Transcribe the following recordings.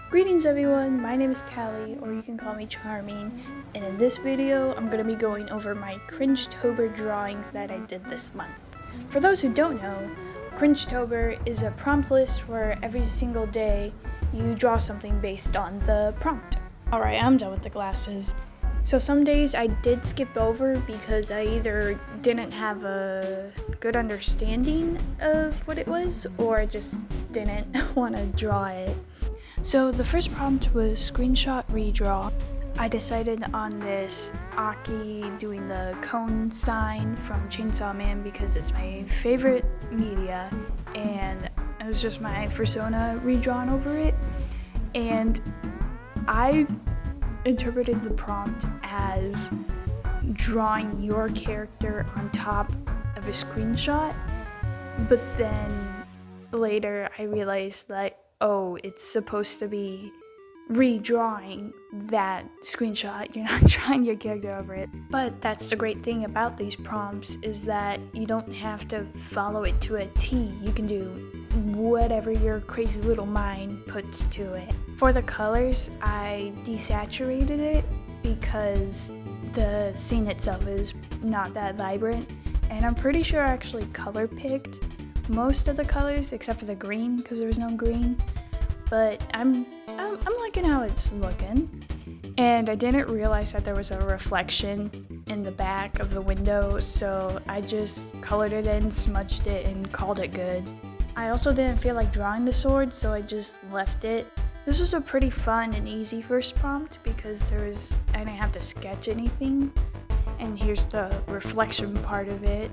Greetings everyone, my name is Callie, or you can call me Charming, and in this video I'm going to be going over my cringetober drawings that I did this month. For those who don't know, cringetober is a prompt list where every single day you draw something based on the prompt. Alright, I'm done with the glasses. So some days I did skip over because I either didn't have a good understanding of what it was or I just didn't want to draw it. So the first prompt was screenshot redraw. I decided on this Aki doing the cone sign from Chainsaw Man because it's my favorite media and it was just my persona redrawn over it. And I interpreted the prompt as drawing your character on top of a screenshot, but then later I realized that it's supposed to be redrawing that screenshot. You're not drawing your character over it. But that's the great thing about these prompts is that you don't have to follow it to a T. You can do whatever your crazy little mind puts to it. For the colors, I desaturated it because the scene itself is not that vibrant, and I'm pretty sure I actually color picked most of the colors except for the green because there was no green, but I'm liking how it's looking. And I didn't realize that there was a reflection in the back of the window, so I just colored it in, smudged it, and called it good. I also didn't feel like drawing the sword, so I just left it. This was a pretty fun and easy first prompt because I didn't have to sketch anything. And here's the reflection part of it.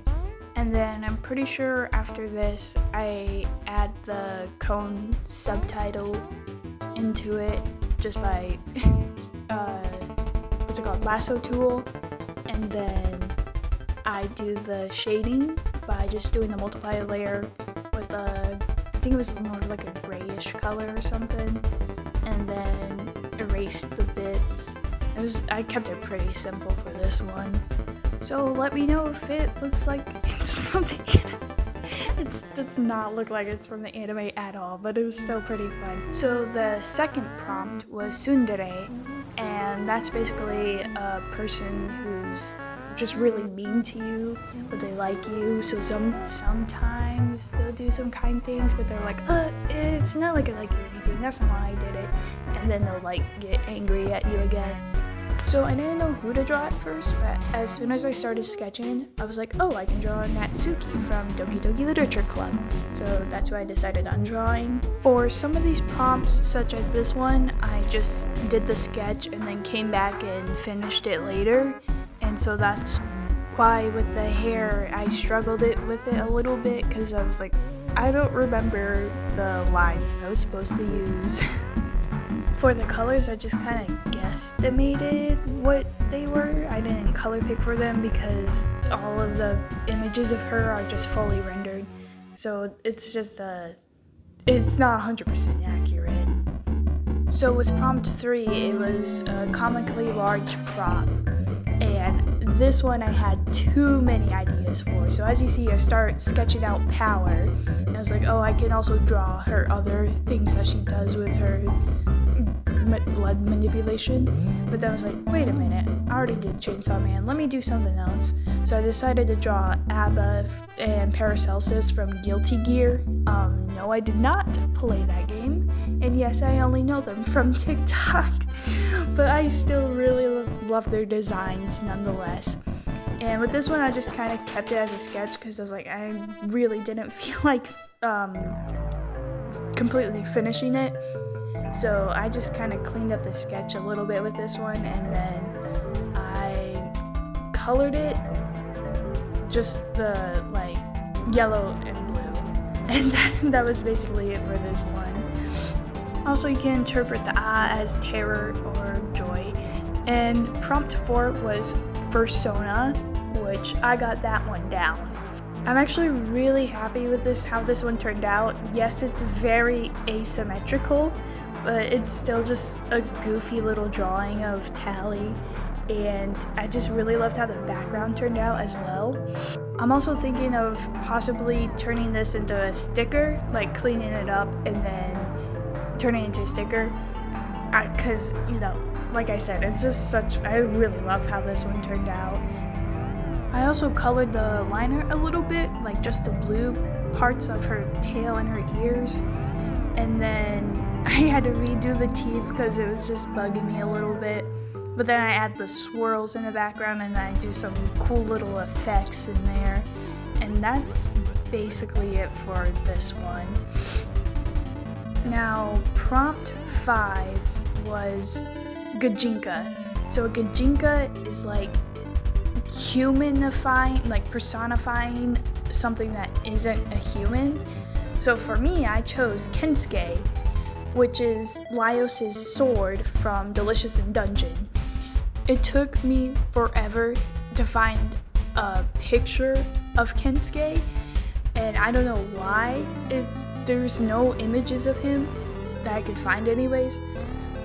And then I'm pretty sure after this, I add the cone subtitle into it just by, lasso tool. And then I do the shading by just doing the multiplier layer with I think it was more like a grayish color or something. And then erase the bits. I kept it pretty simple for this one. So let me know if it looks like it's from the anime. It does not look like it's from the anime at all, but it was still pretty fun. So the second prompt was tsundere, and that's basically a person who's just really mean to you, but they like you. So sometimes they'll do some kind things, but they're like, it's not like I like you or anything. That's not why I did it. And then they'll get angry at you again. So I didn't know who to draw at first, but as soon as I started sketching, I was like, I can draw Natsuki from Doki Doki Literature Club. So that's who I decided on drawing. For some of these prompts, such as this one, I just did the sketch and then came back and finished it later. And so that's why with the hair, I struggled with it a little bit because I was like, I don't remember the lines I was supposed to use. For the colors, I just kind of guesstimated what they were. I didn't color pick for them because all of the images of her are just fully rendered. So it's just it's not 100% accurate. So with prompt 3, it was a comically large prop. And this one I had too many ideas for. So as you see, I start sketching out power. And I was like, I can also draw her other things that she does with her blood manipulation. But then I was like, wait a minute, I already did Chainsaw Man, let me do something else. So I decided to draw Abba and Paracelsus from Guilty Gear. No, I did not play that game, and yes, I only know them from TikTok, but I still really love their designs nonetheless. And with this one, I just kind of kept it as a sketch because I was like, I really didn't feel like completely finishing it. So I just kind of cleaned up the sketch a little bit with this one, and then I colored it just the yellow and blue, and that was basically it for this one. Also, you can interpret the as terror or joy. And prompt 4 was persona, which I got that one down. I'm actually really happy with how this one turned out. Yes, it's very asymmetrical, but it's still just a goofy little drawing of Tally, and I just really loved how the background turned out as well. I'm also thinking of possibly turning this into a sticker, like cleaning it up and then turning it into a sticker. Because, like I said, it's just I really love how this one turned out. I also colored the liner a little bit, like just the blue parts of her tail and her ears. And then I had to redo the teeth because it was just bugging me a little bit. But then I add the swirls in the background and I do some cool little effects in there. And that's basically it for this one. Now, prompt 5 was Gajinka. So a Gajinka is like humanifying, like personifying something that isn't a human. So for me, I chose Kensuke, which is Laios' sword from Delicious in Dungeon. It took me forever to find a picture of Kensuke, and I don't know why. There's no images of him that I could find anyways.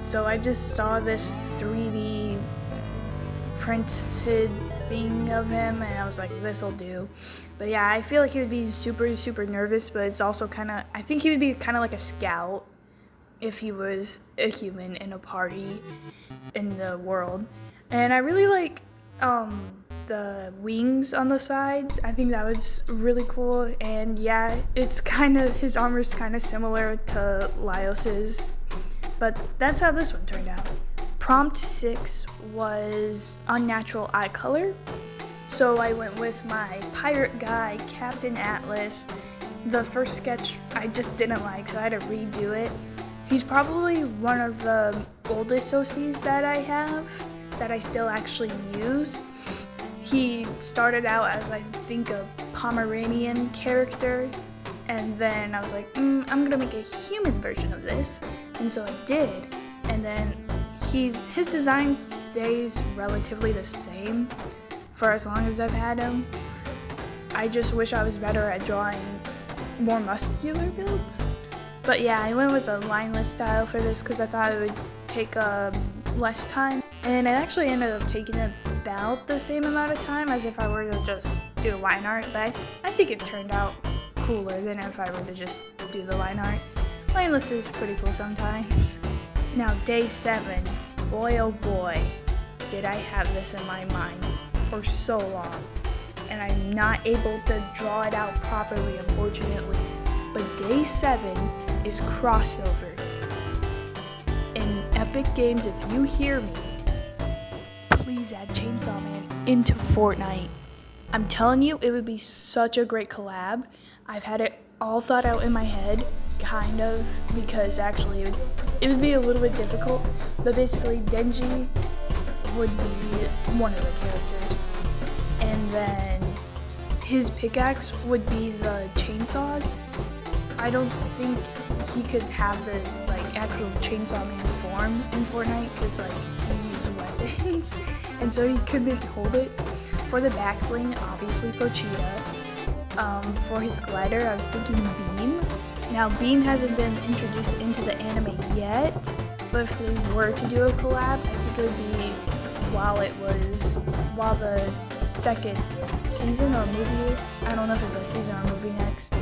So I just saw this 3D printed thing of him and I was like, this'll do. But yeah, I feel like he would be super, super nervous, but it's also I think he would be kind of like a scout if he was a human in a party in the world. And I really like the wings on the sides. I think that was really cool. And yeah, his armor's kind of similar to Laios's. But that's how this one turned out. Prompt 6 was unnatural eye color. So I went with my pirate guy, Captain Atlas. The first sketch I just didn't like, so I had to redo it. He's probably one of the oldest OCs that I have, that I still actually use. He started out as, I think, a Pomeranian character, and then I was like, I'm gonna make a human version of this, and so I did. And then his design stays relatively the same for as long as I've had him. I just wish I was better at drawing more muscular builds. But yeah, I went with a lineless style for this because I thought it would take less time. And it actually ended up taking about the same amount of time as if I were to just do line art. But I think it turned out cooler than if I were to just do the line art. Lineless is pretty cool sometimes. Now day 7, boy oh boy, did I have this in my mind for so long. And I'm not able to draw it out properly, unfortunately. But day 7 is crossover. In Epic Games, if you hear me, please add Chainsaw Man into Fortnite. I'm telling you, it would be such a great collab. I've had it all thought out in my head, kind of, because actually it would be a little bit difficult. But basically, Denji would be one of the characters. And then his pickaxe would be the chainsaws. I don't think he could have the actual Chainsaw Man form in Fortnite because he uses weapons, and so he couldn't hold it. For the back bling, obviously Pochita. For his glider, I was thinking Beam. Now Beam hasn't been introduced into the anime yet, but if they were to do a collab, I think it would be while the second season or movie, I don't know if it's a season or movie next,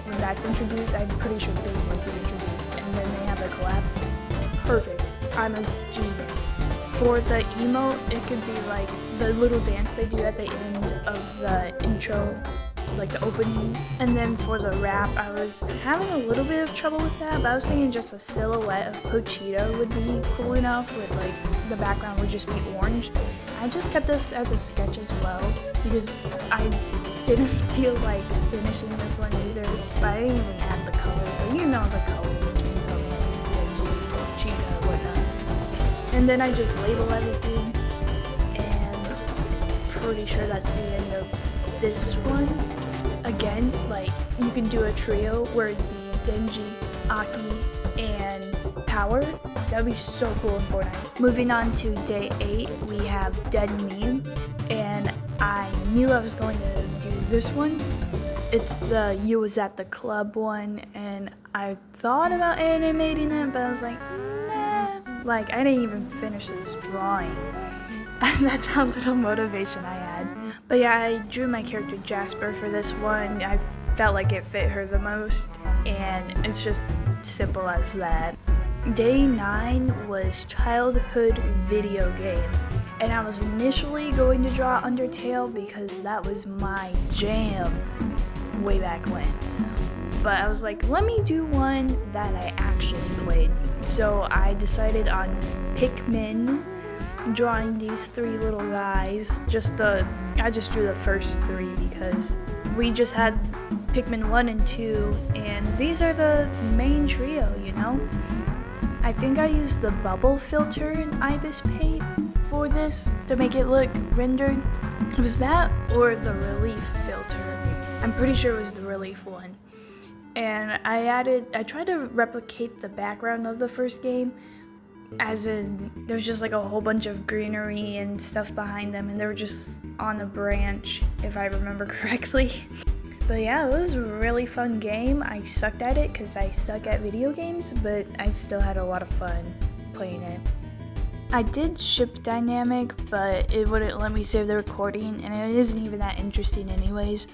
when that's introduced, I'm pretty sure Beam would be introduced, and then they have a collab. Perfect. I'm a genius. For the emote, it could be like the little dance they do at the end of the intro, like the opening. And then for the rap, I was having a little bit of trouble with that, but I was thinking just a silhouette of Pochita would be cool enough with the background would just be orange. I just kept this as a sketch as well because I didn't feel like finishing this one either, but I didn't even add the colors, but you know the colors of Chainsaw Man, Cheetah, whatnot. And then I just label everything, and pretty sure that's the end of this one. Again, you can do a trio where it'd be Denji, Aki, and Power. That would be so cool in Fortnite. Moving on to day 8, we have Dead Meme, and I knew I was going to do this one. It's the You Was at the Club one, and I thought about animating it, but I was like, nah. I didn't even finish this drawing. That's how little motivation I had. But yeah, I drew my character Jasper for this one. I felt like it fit her the most, and it's just simple as that. Day 9 was childhood video game, and I was initially going to draw Undertale because that was my jam way back when. But I was like, let me do one that I actually played. So I decided on Pikmin, drawing these 3 little guys. I just drew the first 3 because we just had Pikmin 1 and 2, and these are the main trio, you know? I think I used the bubble filter in Ibis Paint for this to make it look rendered. It was that or the relief filter. I'm pretty sure it was the relief one. And I tried to replicate the background of the first game, as in there's just like a whole bunch of greenery and stuff behind them, and they were just on a branch, if I remember correctly. But yeah, it was a really fun game. I sucked at it because I suck at video games, but I still had a lot of fun playing it. I did ship dynamic, but it wouldn't let me save the recording, and it isn't even that interesting anyways.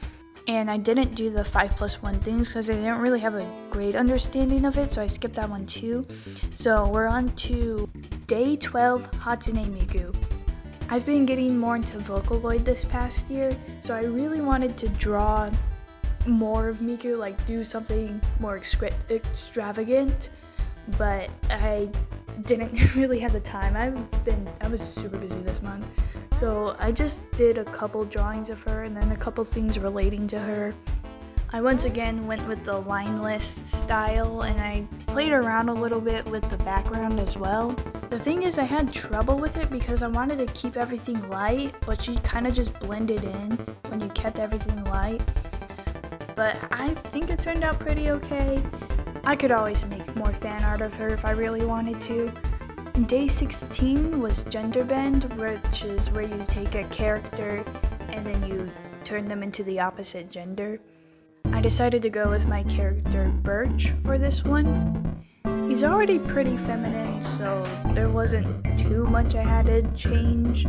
And I didn't do the 5+1 things because I didn't really have a great understanding of it, so I skipped that one too. So we're on to Day 12, Hatsune Miku. I've been getting more into Vocaloid this past year, so I really wanted to draw more of Miku, like do something more extravagant, but I didn't really have the time. I was super busy this month, so I just did a couple drawings of her and then a couple things relating to her. I once again went with the line list style, and I played around a little bit with the background as well. The thing is, I had trouble with it because I wanted to keep everything light, but she kind of just blended in when you kept everything light. But I think it turned out pretty okay. I could always make more fan art of her if I really wanted to. Day 16 was Gender Bend, which is where you take a character and then you turn them into the opposite gender. I decided to go with my character Birch for this one. He's already pretty feminine, so there wasn't too much I had to change.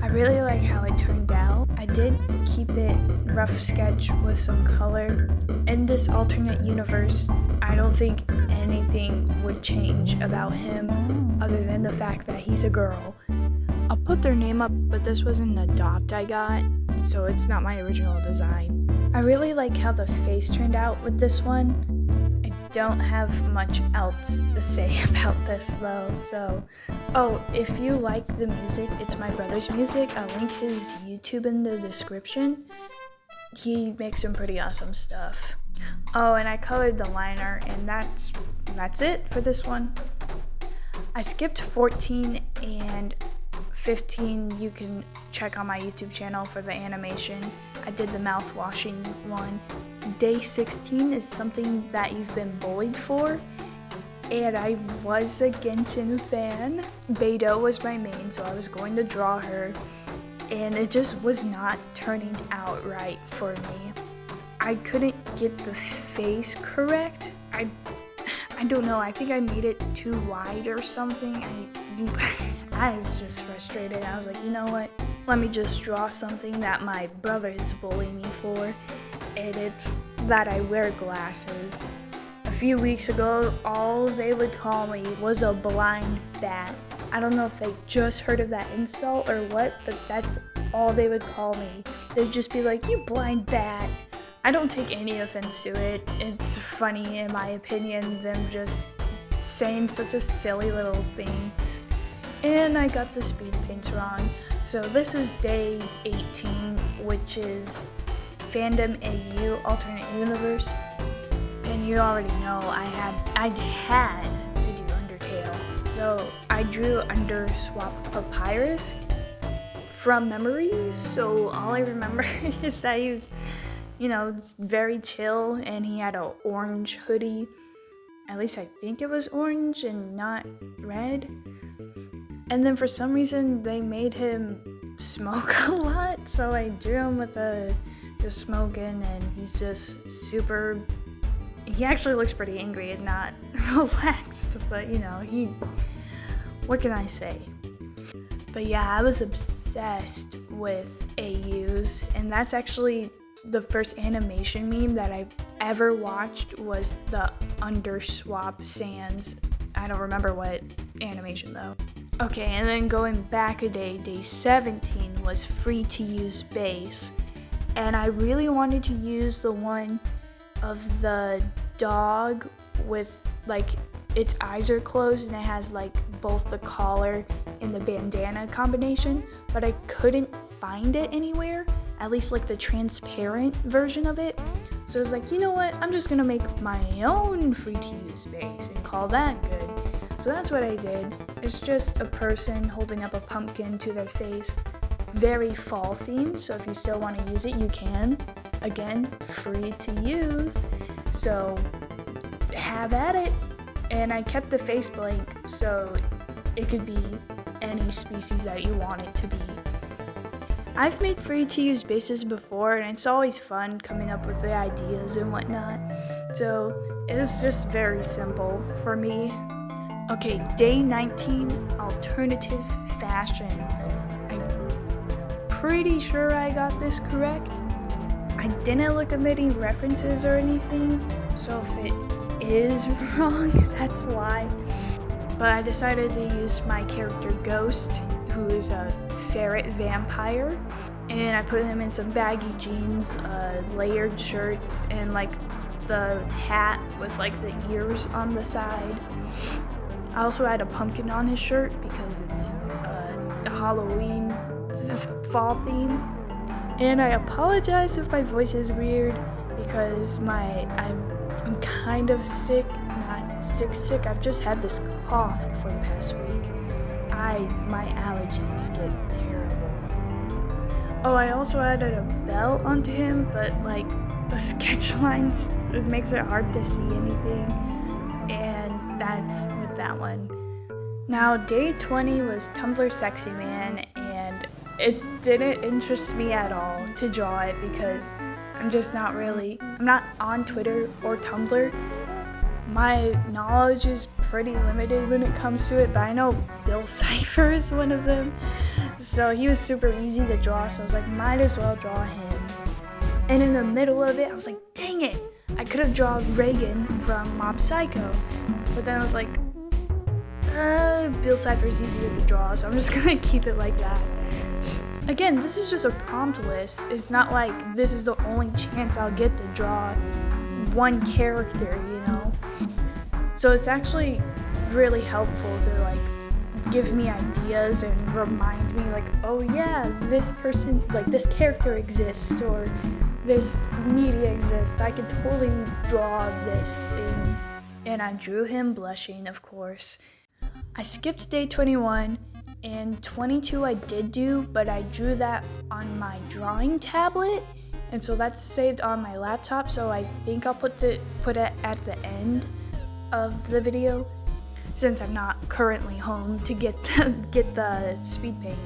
I really like how it turned out. I did keep it rough sketch with some color. In this alternate universe, I don't think anything would change about him other than the fact that he's a girl. I'll put their name up, but this was an adopt I got, so it's not my original design. I really like how the face turned out with this one. I don't have much else to say about this though, so... Oh, if you like the music, it's my brother's music. I'll link his YouTube in the description. He makes some pretty awesome stuff. Oh, and I colored the liner, and that's it for this one. I skipped 14 and 15, you can check on my YouTube channel for the animation. I did the mouthwashing one. Day 16 is something that you've been bullied for, and I was a Genshin fan. Beidou was my main, so I was going to draw her, and it just was not turning out right for me. I couldn't get the face correct. I don't know, I think I made it too wide or something. I was just frustrated. I was like, you know what? Let me just draw something that my brother is bullying me for, and it's that I wear glasses. A few weeks ago, all they would call me was a blind bat. I don't know if they just heard of that insult or what, but that's all they would call me. They'd just be like, you blind bat. I don't take any offense to it. It's funny, in my opinion, them just saying such a silly little thing. And I got the speed paints wrong. So this is day 18, which is Fandom AU Alternate Universe. And you already know I had to do Undertale. So I drew Underswap Papyrus from memories. So all I remember is that he was, very chill, and he had an orange hoodie. At least I think it was orange and not red. And then for some reason they made him smoke a lot, so I drew him with just smoking, and he's just super. He actually looks pretty angry and not relaxed, but what can I say? But yeah, I was obsessed with AUs, and that's actually the first animation meme that I've ever watched was the Underswap Sans. I don't remember what animation though. Okay, and then going back a day, day 17 was free to use base. And I really wanted to use the one of the dog with like its eyes are closed and it has like both the collar and the bandana combination, but I couldn't find it anywhere, at least like the transparent version of it. So I was like, you know what, I'm just gonna make my own free to use base and call that good. So that's what I did. It's just a person holding up a pumpkin to their face. Very fall themed, so if you still want to use it, you can. Again, free to use, so have at it. And I kept the face blank, so it could be any species that you want it to be. I've made free to use bases before, and it's always fun coming up with the ideas and whatnot. So it was just very simple for me. Okay, day 19, alternative fashion. Pretty sure I got this correct. I didn't look up any references or anything, so if it is wrong, that's why. But I decided to use my character Ghost, who is a ferret vampire, and I put him in some baggy jeans, layered shirts, and like the hat with like the ears on the side. I also had a pumpkin on his shirt because it's Halloween fall theme. And I apologize if my voice is weird because I'm kind of sick, not sick. I've just had this cough for the past week. My allergies get terrible. Oh, I also added a belt onto him, but like the sketch lines, it makes it hard to see anything. And that's with that one. Now, day 20 was Tumblr Sexy Man, and it didn't interest me at all to draw it because I'm not on Twitter or Tumblr. My knowledge is pretty limited when it comes to it, but I know Bill Cipher is one of them. So he was super easy to draw, so I was like, might as well draw him. And in the middle of it, I was like, dang it, I could have drawn Reagan from Mob Psycho. But then I was like, Bill Cipher's easier to draw, so I'm just gonna keep it like that. Again, this is just a prompt list. It's not like this is the only chance I'll get to draw one character, you know? So it's actually really helpful to like give me ideas and remind me like, oh yeah, this person, like this character exists, or this media exists. I can totally draw this thing. And I drew him blushing, of course. I skipped day 21, and 22 I did do, but I drew that on my drawing tablet, and so that's saved on my laptop, so I think I'll put it at the end of the video, since I'm not currently home to get the speed paint.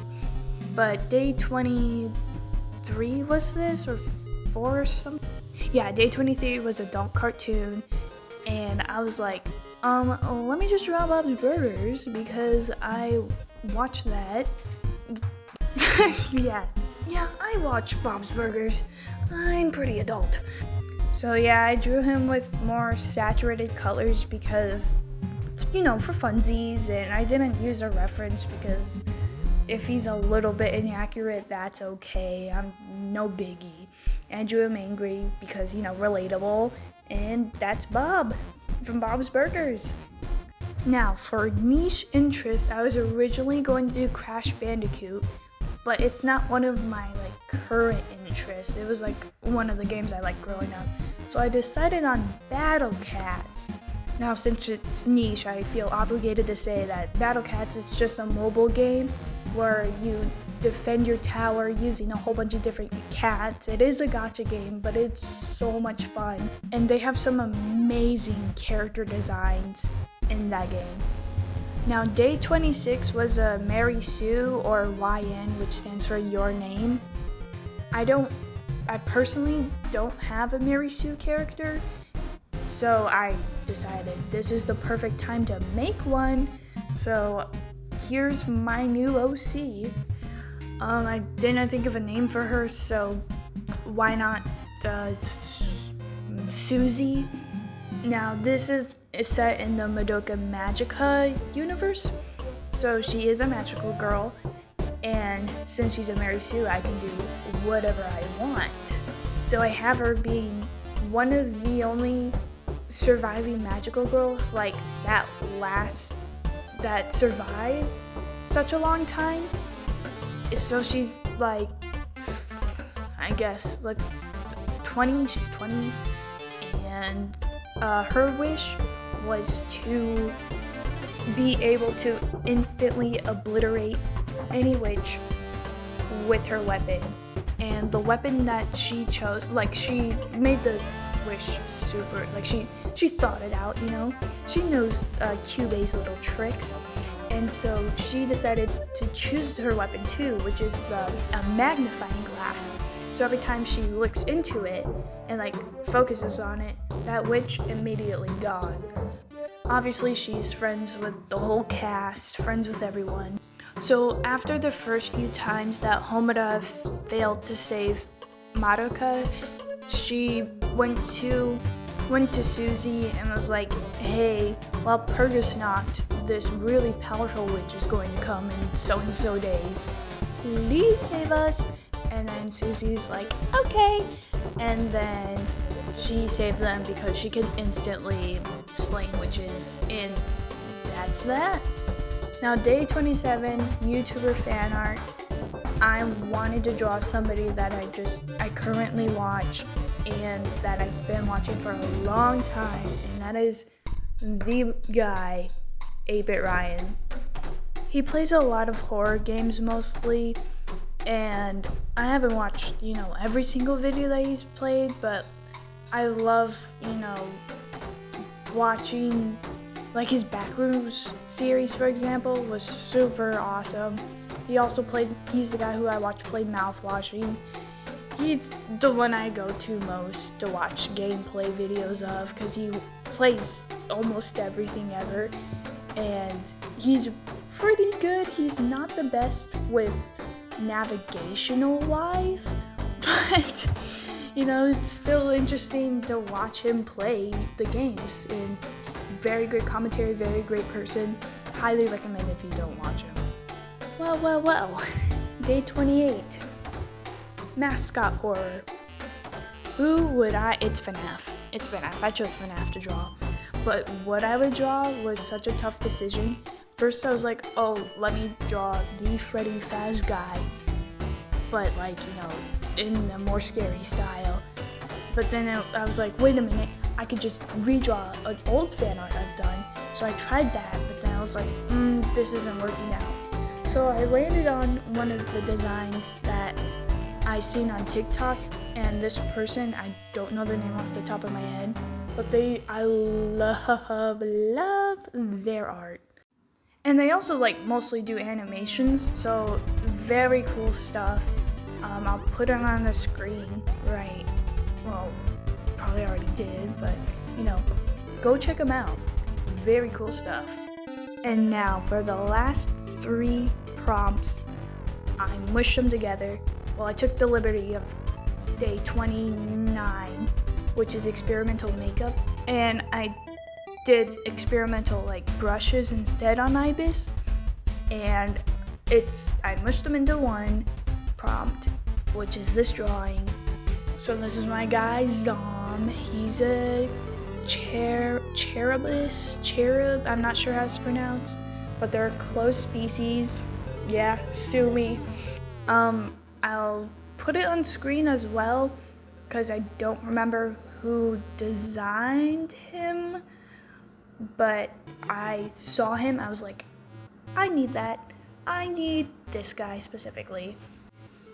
But day 23 was this, or 4 or something? Yeah, day 23 was adult cartoon, and I was like, let me just draw Bob's Burgers because I watched that. yeah, I watch Bob's Burgers. I'm pretty adult. So yeah, I drew him with more saturated colors because, you know, for funsies, and I didn't use a reference because if he's a little bit inaccurate, that's okay. I'm no biggie. And I drew him angry because, you know, relatable, and that's Bob from Bob's Burgers. Now, for niche interest, I was originally going to do Crash Bandicoot, but it's not one of my current interests. It was one of the games I liked growing up. So I decided on Battle Cats. Now, since it's niche, I feel obligated to say that Battle Cats is just a mobile game where you defend your tower using a whole bunch of different cats. It is a gacha game, but it's so much fun. And they have some amazing character designs in that game. Now, day 26 was a Mary Sue, or YN, which stands for Your Name. I personally don't have a Mary Sue character, so I decided this is the perfect time to make one. So here's my new OC. I didn't think of a name for her, so why not Susie? Now, this is is set in the Madoka Magica universe. So she is a magical girl, and since she's a Mary Sue, I can do whatever I want. So I have her being one of the only surviving magical girls like that survived such a long time. So she's like, I guess, 20, she's 20, and her wish was to be able to instantly obliterate any witch with her weapon. And the weapon that she chose, like, she made the wish super, like, she thought it out, you know? She knows Kyubei's little tricks. And so she decided to choose her weapon too, which is a magnifying glass. So every time she looks into it and like focuses on it, that witch immediately gone. Obviously she's friends with the whole cast, friends with everyone. So after the first few times that Homura failed to save Madoka, she went to Suzy and was like, hey, while Purgus knocked, this really powerful witch is going to come in so days. Please save us. And then Suzy's like, okay. And then she saved them because she can instantly slay witches, and that's that. Now, day 27, YouTuber fan art. I wanted to draw somebody that I currently watch and that I've been watching for a long time, and that is the guy, 8-Bit Ryan. He plays a lot of horror games mostly, and I haven't watched, every single video that he's played, but I love, watching, like his Backrooms series, for example, was super awesome. He's the guy who I watched play Mouthwashing. He's the one I go to most to watch gameplay videos of, because he plays almost everything ever, and he's pretty good. He's not the best with navigational wise, but it's still interesting to watch him play the games, and very good commentary, very great person. Highly recommend if you don't watch him. Well, day 28, mascot horror. It's FNAF. I chose FNAF to draw, but what I would draw was such a tough decision. First I was like, let me draw the Freddy Faz guy, but in a more scary style. But then I was like, wait a minute, I could just redraw an old fan art I've done. So I tried that, but then I was like, this isn't working out. So I landed on one of the designs that I seen on TikTok, and this person, I don't know their name off the top of my head, but I love their art. And they also mostly do animations, so very cool stuff. I'll put it on the screen, right? Well, probably already did, but go check them out. Very cool stuff. And now for the last 3 prompts, I mushed them together. Well, I took the liberty of day 29, which is experimental makeup, and I did experimental brushes instead on Ibis, and I mushed them into one prompt, which is this drawing. So this is my guy Zom. He's a cherub, I'm not sure how it's pronounced, but they're a close species. Yeah, sue me. I'll put it on screen as well, because I don't remember who designed him, but I saw him, I was like, I need that. I need this guy specifically.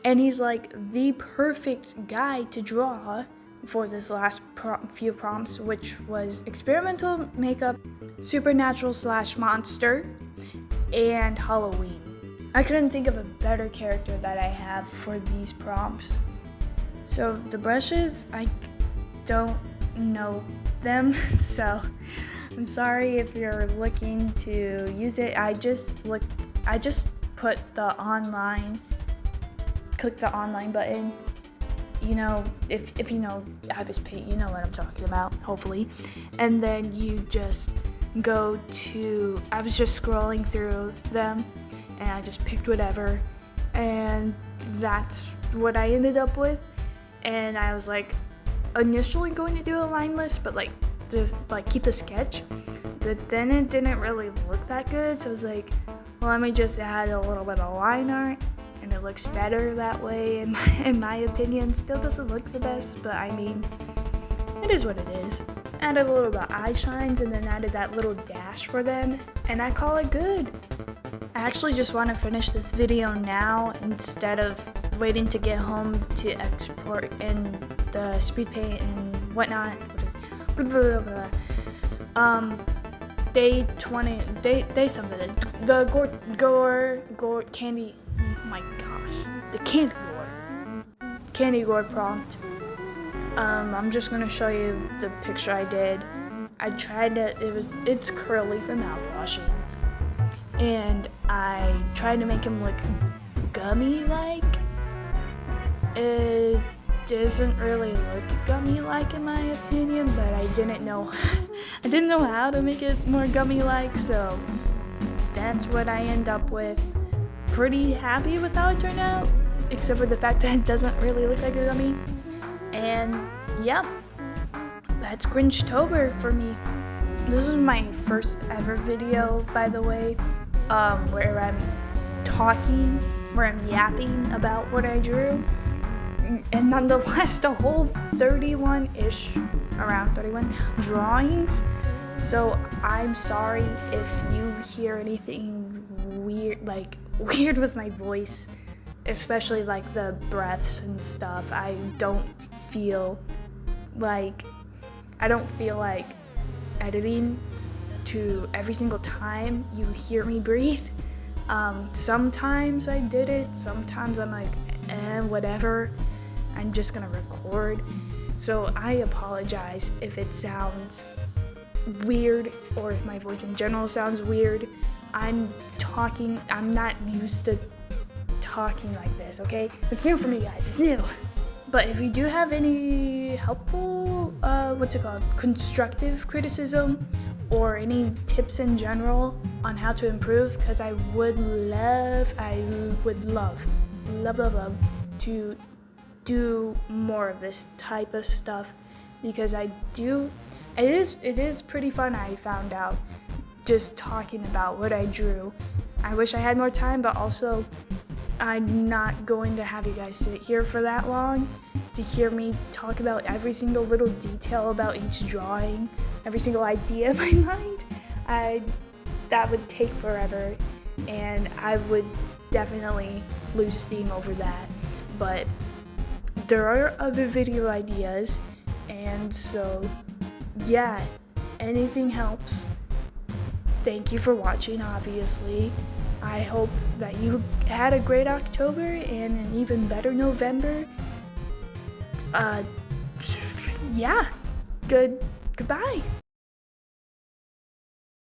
And he's the perfect guy to draw for this last few prompts, which was experimental makeup, supernatural / monster, and Halloween. I couldn't think of a better character that I have for these prompts. So the brushes, I don't know them, so I'm sorry if you're looking to use it. I just put click the online button, you know, if you know Ibis Paint, you know what I'm talking about, hopefully. And then you just go to, I was just scrolling through them and I just picked whatever, and that's what I ended up with. And I was like initially going to do a line list, but like keep the sketch, but then it didn't really look that good, so I was like, well, let me just add a little bit of line art, and it looks better that way in my opinion. Still doesn't look the best, but I mean, it is what it is. Added a little bit of eye shines and then added that little dash for them, and I call it good. I actually just want to finish this video now instead of waiting to get home to export in the speed paint and whatnot. Day 20, day something. The gore candy. Oh my gosh, the candy gore prompt. I'm just gonna show you the picture I did. I tried to, it's curly for mouthwashing, and I tried to make him look gummy-like. It doesn't really look gummy-like in my opinion, but I didn't know how to make it more gummy-like, so that's what I end up with. Pretty happy with how it turned out, except for the fact that it doesn't really look like a gummy. And yeah, that's cringetober for me. This is my first ever video, by the way, where I'm yapping about what I drew. And nonetheless, the whole 31-ish, around 31 drawings. So I'm sorry if you hear anything weird with my voice, especially like the breaths and stuff. I don't feel like editing to every single time you hear me breathe. Sometimes I did it, sometimes I'm like, whatever, I'm just gonna record. So I apologize if it sounds weird or if my voice in general sounds weird. I'm not used to talking like this, okay? It's new for me, guys, it's new. But if you do have any helpful, constructive criticism or any tips in general on how to improve, because I would love to do more of this type of stuff, because it is pretty fun. I found out just talking about what I drew. I wish I had more time, but also I'm not going to have you guys sit here for that long to hear me talk about every single little detail about each drawing, every single idea in my mind. That would take forever, and I would definitely lose steam over that. But there are other video ideas, and so yeah, anything helps. Thank you for watching, obviously. I hope that you had a great October and an even better November. Yeah, goodbye.